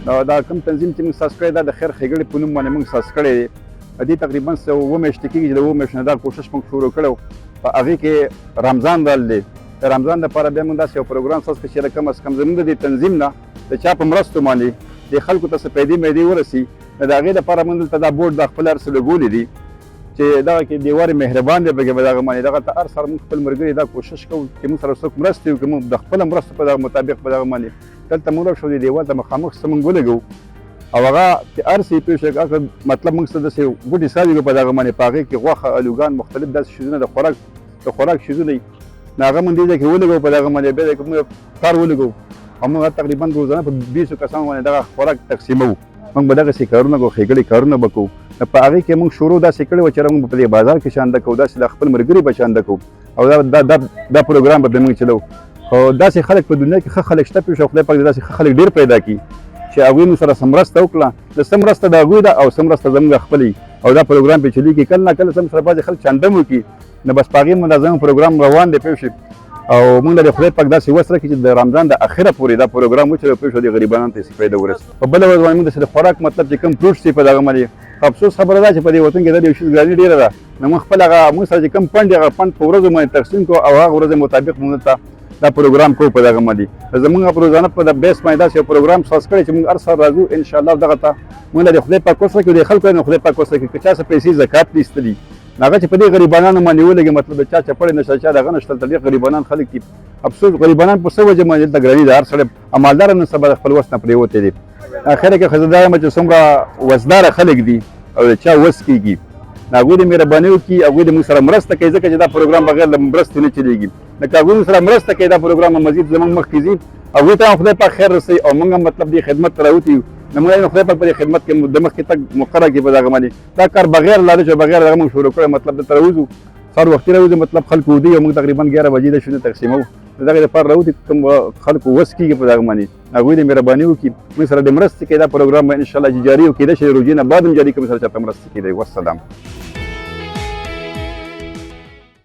دا کوم تنظیم چې موږ اساس کړی دا د خیر ښېګړې په نوم باندې موږ اساس کړی دی. دې تقریبا څه 7 میاشتې کېږي چې د 7 میاشتو نه دا کوشش موږ شروع کړی په هغې کې رمضان رال دی. د رمضان دپاره بیا موږ داسې یو پروګرام اساس کړی چې کم از کم زموږ د دې تنظیم نه د چا په مرستو باندې د خلکو ته څه پیدې میدې ورسي. نو د هغې دپاره موږ دلته دا بورډ دا خپل هر څه لګولي دي چې دغه کې دیوار مهربان دی پکې به دغه باندې دغه ته هر سره موږ خپل ملګري دا کوشش کوو چې موږ سره څوک مرستې وکړي موږ د خپله مرستو په دغه مطابق په دغه باندې دلته موږ شو دې دیوال ته مخامخ څه موږ ولګوو او هغه چې هر څه یې پېښ کړه مطلب موږ څه داسې بوټي ساوي په دغه باندې په هغې کې غوښه الوګان مختلف داسې شیزونه د خوراک شیزونه دي نو هغه موږ دې ځای کې ولګوو په دغه باندې بیا موږ کار ولګوو او موږ تقریبا روزانه په 20 کسانو باندې دغه خوراک تقسیموو. موږ به دغسې کارونه کوو ښېګړې کارونه به کوو. په هغې کې موږ شروع داسې کړې وه چې موږ په دې بازار کې شانده کوو داسې د خپل ملګري به شانده کوو او دا پروګرام به موږ چلوو. خو داسې خلک په دنیا کې ښه خلک شته پېښ خدای پاک داسې ښه خلک ډېر پیدا کړي چې هغوی موږ سره څه مرسته وکړه د څه مرسته د هغوی ده او څه مرسته زموږ خپلې او دا پروګرام پې چلېږي کله نه کله سره بعضې خلک چانده هم وکړي نو بس په هغې باندې زموږ پروګرام روان دی پوه شي او موږ له خدای پاک داسې وس راکړي چې د رمضان د اخره پورې دا پروګرام وچلوو پوه شو د غریبانو ته استفاده ورسي. په بله ورځ باندې موږ داسې د خوراک مطلب چې کوم فروټس دي په دغه باندې افسوس خبره ده چې په دې وطن کې دا د یو شي ګراني ډېره ده نو موږ خپل هغه موږ سره چې کوم فنډ دی هغه فنډ په ورځو باندې تقسیم کړو او هغه ورځې مطابق موږ ته دا پروګرام کوو په دغه باندې. زموږ په روزانه په د بیس باندې داسې یو پروګرام خاص کړی چې موږ هر سهار راځو انشاءالله دغه ته موږ له خدای پاک وس راکړو د خلکو نه خدای پاک وس راکړي که چا څه پیسې زکات دي ایستلي هغه چې په دې غریبانانو باندې ولګي مطلب د چا چپړې نشته چا دغه نشته دلته ډېر غریبانان خلک دي. افسوس غریبانان په څه وجه باندې دلته ګراني ده هر سړی امالداره نن سبا د خپل وس نه پرېوتی دی. اخره کې ښځه دا یم چې څومره وسداره خلک دي او د چا وس کېږي هغوی د مهرباني وکړي هغوی د موږ سره مرسته کوي ځکه چې دا پروګرام بغیر له مرستې نه چلېږي. لکه هغوی موږ سره مرسته کوي دا پروګرام مزید زموږ مخکې ځي هغوی ته هم خدای پاک خیر رسوي او موږ هم مطلب دې خدمت ته راوتي یو نو موږ هم خدای پاک په دې خدمت کې د مخکې تګ مقرره کړي په دغه باندې دا کار بغیر لالچ او بغیر دغه موږ شروع کړی مطلب دلته راوځو سهار وختي راوځو مطلب خلکو ودي او موږ تقریبا 11 بجې د شونې تقسیموو د دغې لپاره راوځي کوم خلکو وس کېږي په دغه باندې هغوی د مهرباني وکړي موږ سره د مرستې کوي دا پروګرام به انشاءالله جاري او کېدای شي د روژې نه بعد هم جاري کړي سره چاته مرستې کېدی. والسلام.